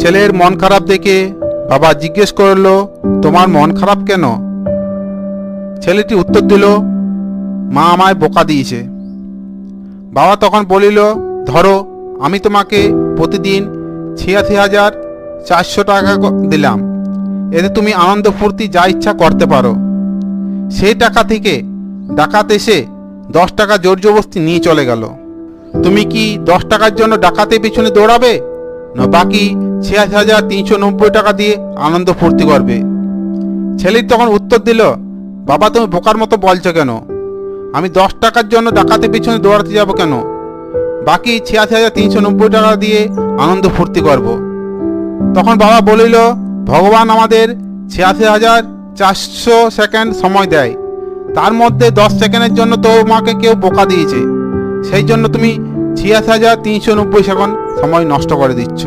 ছেলের মন খারাপ দেখে বাবা জিজ্ঞেস করল, তোমার মন খারাপ কেন? ছেলেটি উত্তর দিল, মা আমায় বোকা দিয়েছে। বাবা তখন বলিল, ধরো আমি তোমাকে প্রতিদিন 86,400 টাকা দিলাম, এতে তুমি আনন্দ ফুর্তি যা ইচ্ছা করতে পারো। সেই টাকা থেকে ডাকাত এসে 10 টাকা জোর জবরদস্তি নিয়ে চলে গেল। তুমি কি 10 টাকার জন্য ডাকাতের পিছনে দৌড়াবে, না বাকি 86,390 টাকা দিয়ে আনন্দ ফুর্তি করবে? ছেলে তখন উত্তর দিল, বাবা তুমি বোকার মতো বলছো কেন? আমি 10 টাকার জন্য ডাকাতের পিছনে দৌড়াতে যাব কেন? বাকি 86,390 টাকা দিয়ে আনন্দ ফুর্তি করব। তখন বাবা বলিল, ভগবান আমাদের 86,400 সেকেন্ড সময় দেয়, তার মধ্যে 10 সেকেন্ডের জন্য তোমাকে কেউ বোকা দিয়েছে, সেই জন্য তুমি 86,390 সেকেন্ড সময় নষ্ট করে দিচ্ছ।